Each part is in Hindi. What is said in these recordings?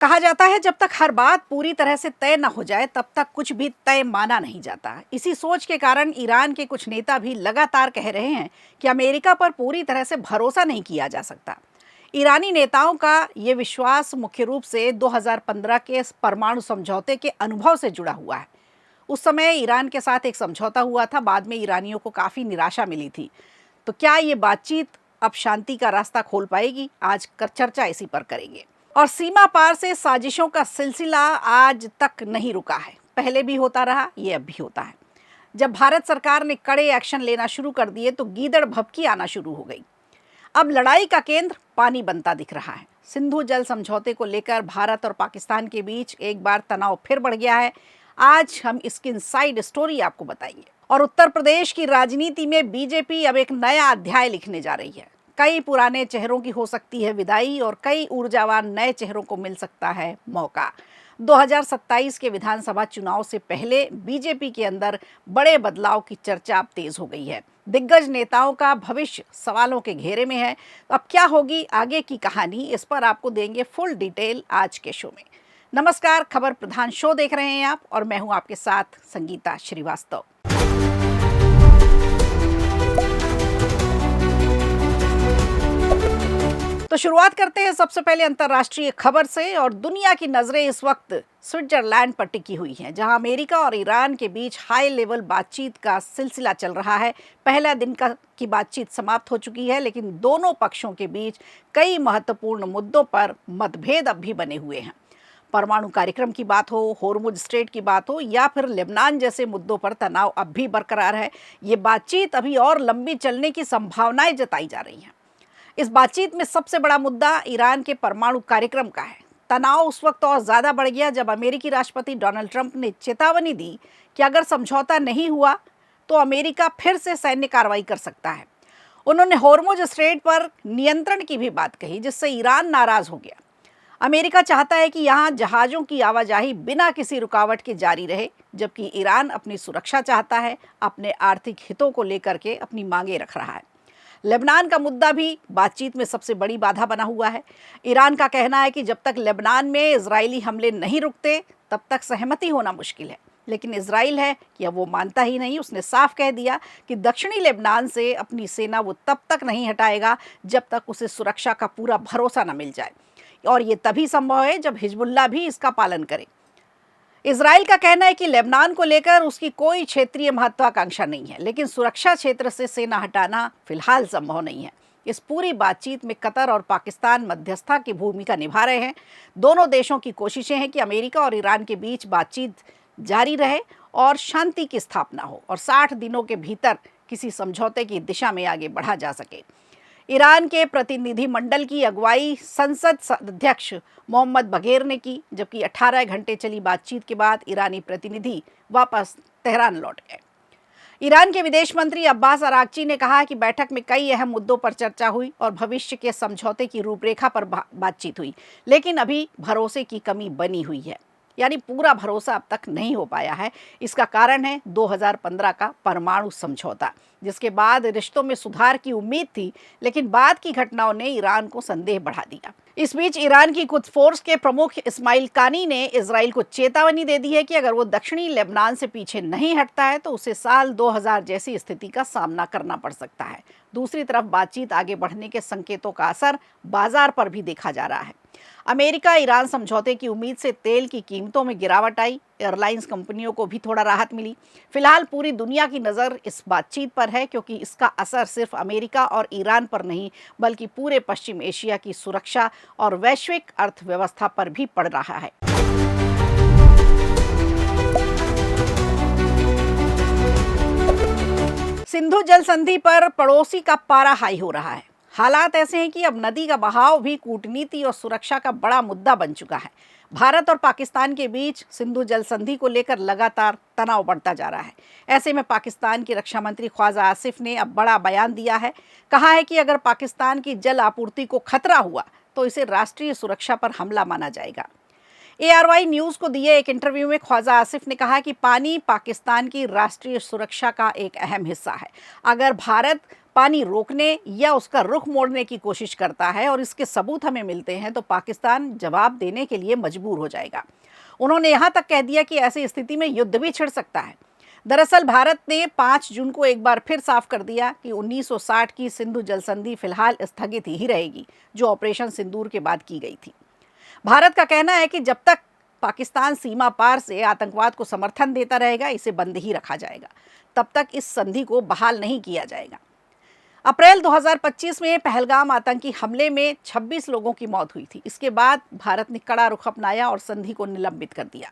कहा जाता है जब तक हर बात पूरी तरह से तय न हो जाए तब तक कुछ भी तय माना नहीं जाता। इसी सोच के कारण ईरान के कुछ नेता भी लगातार कह रहे हैं कि अमेरिका पर पूरी तरह से भरोसा नहीं किया जा सकता। ईरानी नेताओं का ये विश्वास मुख्य रूप से 2015 के परमाणु समझौते के अनुभव से जुड़ा हुआ है। उस समय ईरान के साथ एक समझौता हुआ था, बाद में ईरानियों को काफ़ी निराशा मिली थी। तो क्या ये बातचीत अब शांति का रास्ता खोल पाएगी? आज कर चर्चा इसी पर करेंगे। और सीमा पार से साजिशों का सिलसिला आज तक नहीं रुका है। पहले भी होता रहा, ये अब भी होता है। जब भारत सरकार ने कड़े एक्शन लेना शुरू कर दिए तो गीदड़ भभकी आना शुरू हो गई। अब लड़ाई का केंद्र पानी बनता दिख रहा है। सिंधु जल समझौते को लेकर भारत और पाकिस्तान के बीच एक बार तनाव फिर बढ़ गया है। आज हम इसकी इनसाइड स्टोरी आपको बताएंगे। और उत्तर प्रदेश की राजनीति में बीजेपी अब एक नया अध्याय लिखने जा रही है। कई पुराने चेहरों की हो सकती है विदाई और कई ऊर्जावान नए चेहरों को मिल सकता है मौका। 2027 के विधानसभा चुनाव से पहले बीजेपी के अंदर बड़े बदलाव की चर्चा अब तेज हो गई है। दिग्गज नेताओं का भविष्य सवालों के घेरे में है। तो अब क्या होगी आगे की कहानी, इस पर आपको देंगे फुल डिटेल आज के शो में। नमस्कार, खबर प्रधान शो देख रहे हैं आप और मैं हूं आपके साथ संगीता श्रीवास्तव। तो शुरुआत करते हैं सबसे पहले अंतर्राष्ट्रीय खबर से। और दुनिया की नजरें इस वक्त स्विट्जरलैंड पर टिकी हुई हैं, जहां अमेरिका और ईरान के बीच हाई लेवल बातचीत का सिलसिला चल रहा है। पहला दिन की बातचीत समाप्त हो चुकी है, लेकिन दोनों पक्षों के बीच कई महत्वपूर्ण मुद्दों पर मतभेद अब भी बने हुए हैं। परमाणु कार्यक्रम की बात हो, होर्मुज स्ट्रेट की बात हो या फिर लेबनान जैसे मुद्दों पर तनाव अब भी बरकरार है। ये बातचीत अभी और लंबी चलने की संभावनाएं जताई जा रही हैं। इस बातचीत में सबसे बड़ा मुद्दा ईरान के परमाणु कार्यक्रम का है। तनाव उस वक्त और ज़्यादा बढ़ गया जब अमेरिकी राष्ट्रपति डोनाल्ड ट्रंप ने चेतावनी दी कि अगर समझौता नहीं हुआ तो अमेरिका फिर से सैन्य कार्रवाई कर सकता है। उन्होंने होर्मुज स्ट्रेट पर नियंत्रण की भी बात कही, जिससे ईरान नाराज हो गया। अमेरिका चाहता है कि यहाँ जहाज़ों की आवाजाही बिना किसी रुकावट के जारी रहे, जबकि ईरान अपनी सुरक्षा चाहता है, अपने आर्थिक हितों को लेकर के अपनी मांगे रख रहा है। लेबनान का मुद्दा भी बातचीत में सबसे बड़ी बाधा बना हुआ है। ईरान का कहना है कि जब तक लेबनान में इजरायली हमले नहीं रुकते तब तक सहमति होना मुश्किल है। लेकिन इजराइल है कि अब वो मानता ही नहीं। उसने साफ कह दिया कि दक्षिणी लेबनान से अपनी सेना वो तब तक नहीं हटाएगा जब तक उसे सुरक्षा का पूरा भरोसा न मिल जाए, और ये तभी संभव है जब हिजबुल्लाह भी इसका पालन करे। इजराइल का कहना है कि लेबनान को लेकर उसकी कोई क्षेत्रीय महत्वाकांक्षा नहीं है, लेकिन सुरक्षा क्षेत्र से सेना हटाना फिलहाल संभव नहीं है। इस पूरी बातचीत में कतर और पाकिस्तान मध्यस्थता की भूमिका निभा रहे हैं। दोनों देशों की कोशिशें हैं कि अमेरिका और ईरान के बीच बातचीत जारी रहे और शांति की स्थापना हो और 60 दिनों के भीतर किसी समझौते की दिशा में आगे बढ़ा जा सके। ईरान के प्रतिनिधि मंडल की अगुवाई संसद अध्यक्ष मोहम्मद बघेर ने की, जबकि 18 घंटे चली बातचीत के बाद ईरानी प्रतिनिधि वापस तेहरान लौट गए। ईरान के विदेश मंत्री अब्बास अरागची ने कहा कि बैठक में कई अहम मुद्दों पर चर्चा हुई और भविष्य के समझौते की रूपरेखा पर बातचीत हुई, लेकिन अभी भरोसे की कमी बनी हुई है। यानी पूरा भरोसा अब तक नहीं हो पाया है। इसका कारण है 2015 का परमाणु समझौता, जिसके बाद रिश्तों में सुधार की उम्मीद थी, लेकिन बाद की घटनाओं ने ईरान को संदेह बढ़ा दिया। इस बीच ईरान की कुछ फोर्स के प्रमुख इस्माइल कानी ने इजराइल को चेतावनी दे दी है कि अगर वो दक्षिणी लेबनान से पीछे नहीं हटता है तो उसे साल 2000 जैसी स्थिति का सामना करना पड़ सकता है। दूसरी तरफ बातचीत आगे बढ़ने के संकेतों का असर बाजार पर भी देखा जा रहा है। अमेरिका ईरान समझौते की उम्मीद से तेल की कीमतों में गिरावट आई। एयरलाइंस कंपनियों को भी थोड़ा राहत मिली। फिलहाल पूरी दुनिया की नज़र इस बातचीत पर है, क्योंकि इसका असर सिर्फ अमेरिका और ईरान पर नहीं बल्कि पूरे पश्चिम एशिया की सुरक्षा और वैश्विक अर्थव्यवस्था पर भी पड़ रहा है। सिंधु जल संधि पर पड़ोसी का पारा हाई हो रहा है। हालात ऐसे हैं कि अब नदी का बहाव भी कूटनीति और सुरक्षा का बड़ा मुद्दा बन चुका है। भारत और पाकिस्तान के बीच सिंधु जल संधि को लेकर लगातार तनाव बढ़ता जा रहा है। ऐसे में पाकिस्तान की रक्षा मंत्री ख्वाजा आसिफ ने अब बड़ा बयान दिया है। कहा है कि अगर पाकिस्तान की जल आपूर्ति को खतरा हुआ तो इसे राष्ट्रीय सुरक्षा पर हमला माना जाएगा। ARY न्यूज़ को दिए एक इंटरव्यू में ख्वाजा आसिफ ने कहा कि पानी पाकिस्तान की राष्ट्रीय सुरक्षा का एक अहम हिस्सा है। अगर भारत पानी रोकने या उसका रुख मोड़ने की कोशिश करता है और इसके सबूत हमें मिलते हैं तो पाकिस्तान जवाब देने के लिए मजबूर हो जाएगा। उन्होंने यहाँ तक कह दिया कि ऐसी स्थिति में युद्ध भी छिड़ सकता है। दरअसल भारत ने 5 जून को एक बार फिर साफ कर दिया कि 1960 की सिंधु जल संधि फिलहाल स्थगित ही रहेगी, जो ऑपरेशन सिंदूर के बाद की गई थी। भारत का कहना है कि जब तक पाकिस्तान सीमा पार से आतंकवाद को समर्थन देता रहेगा, इसे बंद ही रखा जाएगा, तब तक इस संधि को बहाल नहीं किया जाएगा। अप्रैल 2025 में पहलगाम आतंकी हमले में 26 लोगों की मौत हुई थी। इसके बाद भारत ने कड़ा रुख अपनाया और संधि को निलंबित कर दिया।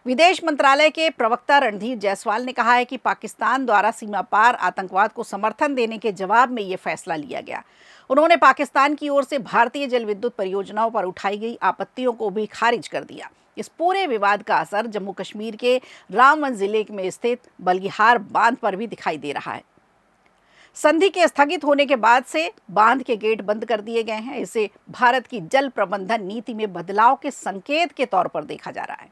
विदेश मंत्रालय के प्रवक्ता रणधीर जायसवाल ने कहा है कि पाकिस्तान द्वारा सीमा पार आतंकवाद को समर्थन देने के जवाब में ये फैसला लिया गया। उन्होंने पाकिस्तान की ओर से भारतीय जल विद्युत परियोजनाओं पर उठाई गई आपत्तियों को भी खारिज कर दिया। इस पूरे विवाद का असर जम्मू कश्मीर के रामबन जिले में स्थित बल्गिहार बांध पर भी दिखाई दे रहा है। संधि के स्थगित होने के बाद से बांध के गेट बंद कर दिए गए हैं। इसे भारत की जल प्रबंधन नीति में बदलाव के संकेत के तौर पर देखा जा रहा है।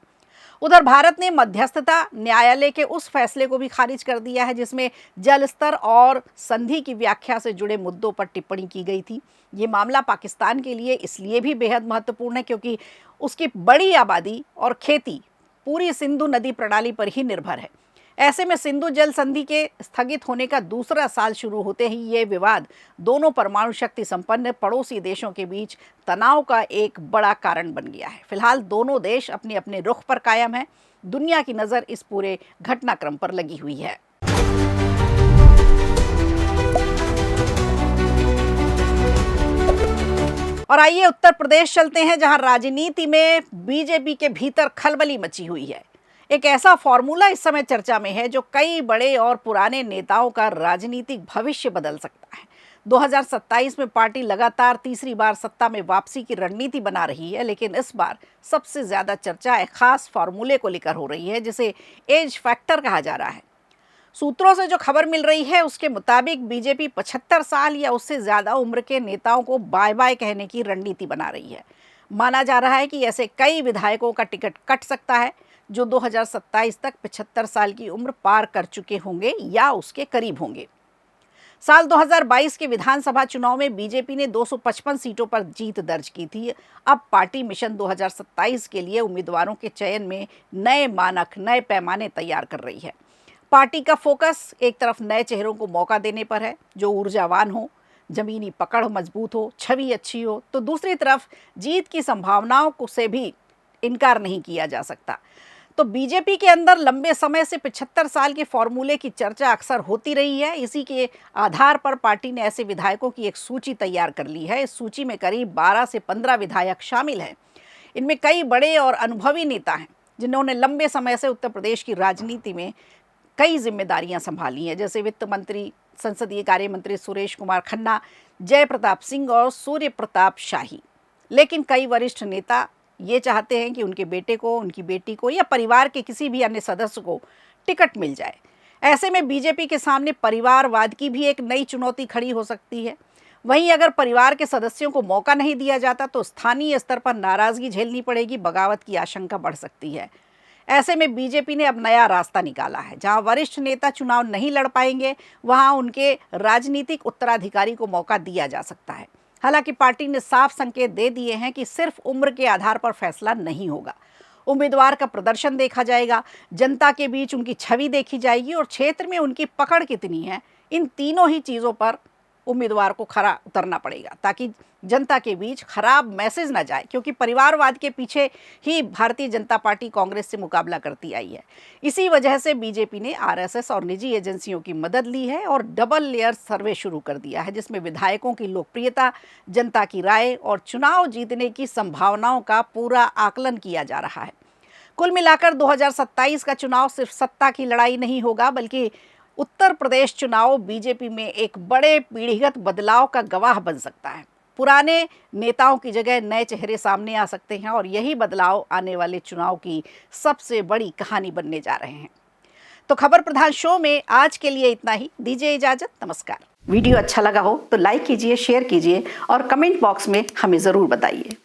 उधर भारत ने मध्यस्थता न्यायालय के उस फैसले को भी खारिज कर दिया है जिसमें जल स्तर और संधि की व्याख्या से जुड़े मुद्दों पर टिप्पणी की गई थी। ये मामला पाकिस्तान के लिए इसलिए भी बेहद महत्वपूर्ण है क्योंकि उसकी बड़ी आबादी और खेती पूरी सिंधु नदी प्रणाली पर ही निर्भर है। ऐसे में सिंधु जल संधि के स्थगित होने का दूसरा साल शुरू होते ही ये विवाद दोनों परमाणु शक्ति संपन्न पड़ोसी देशों के बीच तनाव का एक बड़ा कारण बन गया है। फिलहाल दोनों देश अपने अपने रुख पर कायम हैं। दुनिया की नज़र इस पूरे घटनाक्रम पर लगी हुई है। और आइए उत्तर प्रदेश चलते हैं, जहां राजनीति में बीजेपी के भीतर खलबली मची हुई है। एक ऐसा फॉर्मूला इस समय चर्चा में है जो कई बड़े और पुराने नेताओं का राजनीतिक भविष्य बदल सकता है। 2027 में पार्टी लगातार तीसरी बार सत्ता में वापसी की रणनीति बना रही है, लेकिन इस बार सबसे ज्यादा चर्चा एक खास फॉर्मूले को लेकर हो रही है जिसे एज फैक्टर कहा जा रहा है। सूत्रों से जो खबर मिल रही है उसके मुताबिक बीजेपी 75 साल या उससे ज्यादा उम्र के नेताओं को बाय बाय कहने की रणनीति बना रही है। माना जा रहा है कि ऐसे कई विधायकों का टिकट कट सकता है जो 2027 तक 75 साल की उम्र पार कर चुके होंगे या उसके करीब होंगे। साल 2022 के विधानसभा चुनाव में बीजेपी ने 255 सीटों पर जीत दर्ज की थी। अब पार्टी मिशन 2027 के लिए उम्मीदवारों के चयन में नए मानक, नए पैमाने तैयार कर रही है। पार्टी का फोकस एक तरफ नए चेहरों को मौका देने पर है जो ऊर्जावान हो, जमीनी पकड़ मजबूत हो, छवि अच्छी हो, तो दूसरी तरफ जीत की संभावनाओं को से भी इनकार नहीं किया जा सकता। तो बीजेपी के अंदर लंबे समय से 75 साल के फॉर्मूले की चर्चा अक्सर होती रही है। इसी के आधार पर पार्टी ने ऐसे विधायकों की एक सूची तैयार कर ली है। इस सूची में करीब 12 से 15 विधायक शामिल हैं। इनमें कई बड़े और अनुभवी नेता हैं जिन्होंने लंबे समय से उत्तर प्रदेश की राजनीति में कई जिम्मेदारियां संभाली हैं, जैसे वित्त मंत्री, संसदीय कार्य मंत्री सुरेश कुमार खन्ना, जय प्रताप सिंह और सूर्य प्रताप शाही। लेकिन कई वरिष्ठ नेता ये चाहते हैं कि उनके बेटे को, उनकी बेटी को या परिवार के किसी भी अन्य सदस्य को टिकट मिल जाए। ऐसे में बीजेपी के सामने परिवारवाद की भी एक नई चुनौती खड़ी हो सकती है। वहीं अगर परिवार के सदस्यों को मौका नहीं दिया जाता तो स्थानीय स्तर पर नाराजगी झेलनी पड़ेगी, बगावत की आशंका बढ़ सकती है। ऐसे में बीजेपी ने अब नया रास्ता निकाला है। जहां वरिष्ठ नेता चुनाव नहीं लड़ पाएंगे वहां उनके राजनीतिक उत्तराधिकारी को मौका दिया जा सकता है। हालांकि पार्टी ने साफ संकेत दे दिए हैं कि सिर्फ उम्र के आधार पर फैसला नहीं होगा। उम्मीदवार का प्रदर्शन देखा जाएगा, जनता के बीच उनकी छवि देखी जाएगी और क्षेत्र में उनकी पकड़ कितनी है, इन तीनों ही चीज़ों पर उम्मीदवार को खरा उतरना पड़ेगा ताकि जनता के बीच खराब मैसेज ना जाए, क्योंकि परिवारवाद के पीछे ही भारतीय जनता पार्टी कांग्रेस से मुकाबला करती आई है। इसी वजह से बीजेपी ने आरएसएस और निजी एजेंसियों की मदद ली है और डबल लेयर सर्वे शुरू कर दिया है, जिसमें विधायकों की लोकप्रियता, जनता की राय और चुनाव जीतने की संभावनाओं का पूरा आकलन किया जा रहा है। कुल मिलाकर 2027 का चुनाव सिर्फ सत्ता की लड़ाई नहीं होगा, बल्कि उत्तर प्रदेश चुनाव बीजेपी में एक बड़े पीढ़ीगत बदलाव का गवाह बन सकता है। पुराने नेताओं की जगह नए चेहरे सामने आ सकते हैं और यही बदलाव आने वाले चुनाव की सबसे बड़ी कहानी बनने जा रहे हैं। तो खबर प्रधान शो में आज के लिए इतना ही। दीजिए इजाजत, नमस्कार। वीडियो अच्छा लगा हो तो लाइक कीजिए, शेयर कीजिए और कमेंट बॉक्स में हमें ज़रूर बताइए।